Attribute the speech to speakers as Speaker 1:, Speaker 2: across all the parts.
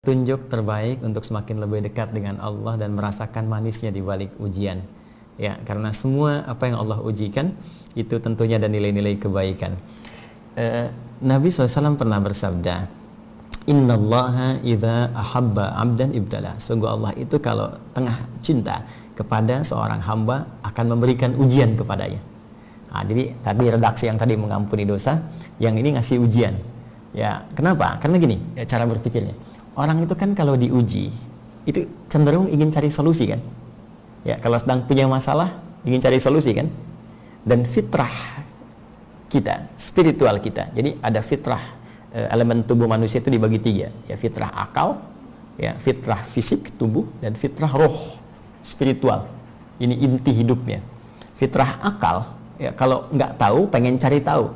Speaker 1: Tunjuk terbaik untuk semakin lebih dekat dengan Allah dan merasakan manisnya di balik ujian. Ya, karena semua apa yang Allah ujikan itu tentunya ada nilai-nilai kebaikan. Nabi SAW pernah bersabda, Innallaha idza ahabba abdan ibtala. Sungguh Allah itu kalau tengah cinta kepada seorang hamba akan memberikan ujian kepadanya. Nah, jadi tadi redaksi yang tadi mengampuni dosa, yang ini ngasih ujian. Ya, kenapa? Karena gini, ya, cara berpikirnya. Orang itu kan kalau diuji itu cenderung ingin cari solusi kan. Ya, kalau sedang punya masalah ingin cari solusi kan. Dan fitrah kita, spiritual kita. Jadi ada fitrah, elemen tubuh manusia itu dibagi tiga. Ya, fitrah akal, ya, fitrah fisik tubuh, dan fitrah roh spiritual. Ini inti hidupnya. Fitrah akal, ya, kalau nggak tahu pengen cari tahu.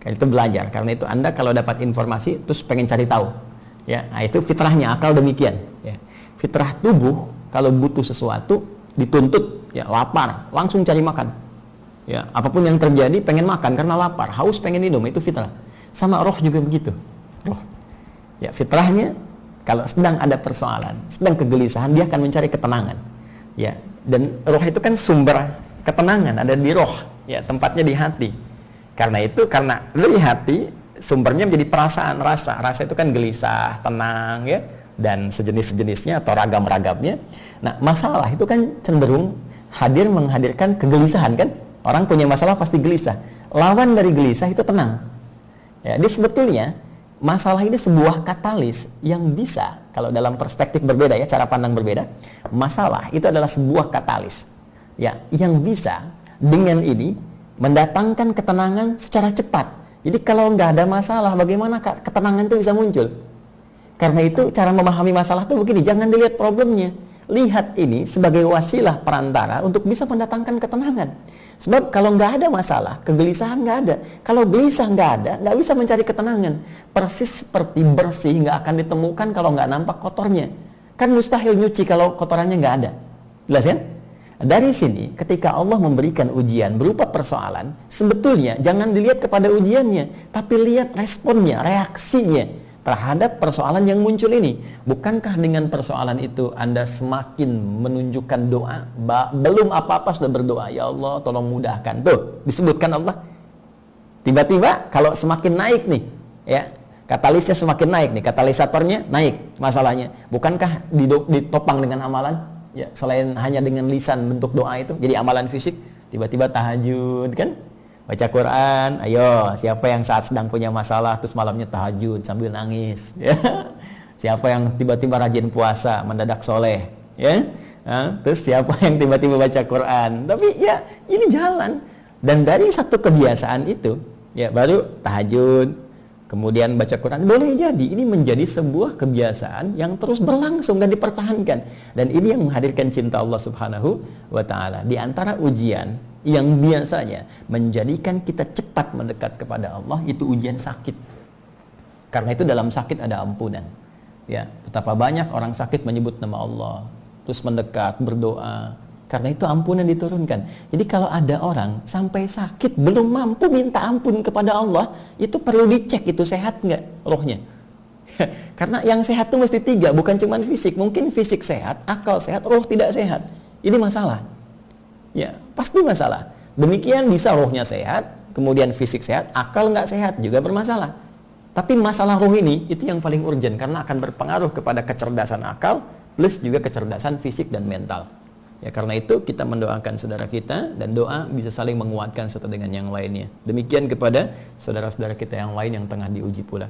Speaker 1: Itu belajar. Karena itu Anda kalau dapat informasi terus pengen cari tahu. Ya, nah itu fitrahnya akal demikian. Ya. Fitrah tubuh kalau butuh sesuatu dituntut, ya lapar, langsung cari makan. Ya, apapun yang terjadi pengen makan karena lapar, haus pengen minum, itu fitrah. Sama roh juga begitu. Roh. Ya, fitrahnya kalau sedang ada persoalan, sedang kegelisahan, dia akan mencari ketenangan. Ya, dan roh itu kan sumber ketenangan ada di roh, ya, tempatnya di hati. Karena itu karena dari hati sumbernya menjadi perasaan, rasa itu kan gelisah, tenang, ya, dan sejenis-sejenisnya atau ragam-ragamnya. Nah, masalah itu kan cenderung menghadirkan kegelisahan kan. Orang punya masalah pasti gelisah. Lawan dari gelisah itu tenang. Ya, jadi sebetulnya masalah ini sebuah katalis yang bisa, kalau dalam perspektif berbeda ya, cara pandang berbeda, masalah itu adalah sebuah katalis, ya, yang bisa dengan ini mendatangkan ketenangan secara cepat. Jadi kalau nggak ada masalah, bagaimana ketenangan itu bisa muncul? Karena itu cara memahami masalah itu begini, jangan dilihat problemnya. Lihat ini sebagai wasilah perantara untuk bisa mendatangkan ketenangan. Sebab kalau nggak ada masalah, kegelisahan nggak ada. Kalau gelisah nggak ada, nggak bisa mencari ketenangan. Persis seperti bersih nggak akan ditemukan kalau nggak nampak kotornya. Kan mustahil nyuci kalau kotorannya nggak ada. Jelas kan? Dari sini, ketika Allah memberikan ujian berupa persoalan, sebetulnya jangan dilihat kepada ujiannya, tapi lihat responnya, reaksinya terhadap persoalan yang muncul ini. Bukankah dengan persoalan itu Anda semakin menunjukkan doa? Belum apa-apa sudah berdoa, ya Allah tolong mudahkan. Tuh, disebutkan Allah. Tiba-tiba kalau semakin naik nih, ya, katalisnya semakin naik nih, katalisatornya naik masalahnya. Bukankah ditopang dengan amalan? Ya, selain hanya dengan lisan bentuk doa itu jadi amalan fisik, tiba-tiba tahajud kan, baca Quran. Ayo, siapa yang saat sedang punya masalah terus malamnya tahajud sambil nangis, ya? Siapa yang tiba-tiba rajin puasa mendadak soleh, ya? Terus siapa yang tiba-tiba baca Quran? Tapi ya ini jalan, dan dari satu kebiasaan itu ya baru tahajud, kemudian baca Quran, boleh jadi ini menjadi sebuah kebiasaan yang terus berlangsung dan dipertahankan. Dan ini yang menghadirkan cinta Allah Subhanahu wa ta'ala. Di antara ujian yang biasanya menjadikan kita cepat mendekat kepada Allah, itu ujian sakit. Karena itu dalam sakit ada ampunan. Ya, betapa banyak orang sakit menyebut nama Allah, terus mendekat, berdoa. Karena itu ampunan diturunkan. Jadi kalau ada orang sampai sakit belum mampu minta ampun kepada Allah, itu perlu dicek itu sehat nggak rohnya. Karena yang sehat itu mesti tiga, bukan cuma fisik. Mungkin fisik sehat, akal sehat, roh tidak sehat. Ini masalah. Ya, pasti masalah. Demikian bisa rohnya sehat, kemudian fisik sehat, akal nggak sehat juga bermasalah. Tapi masalah roh ini itu yang paling urgent karena akan berpengaruh kepada kecerdasan akal plus juga kecerdasan fisik dan mental. Ya, karena itu kita mendoakan saudara kita, dan doa bisa saling menguatkan satu dengan yang lainnya. Demikian kepada saudara-saudara kita yang lain yang tengah diuji pula.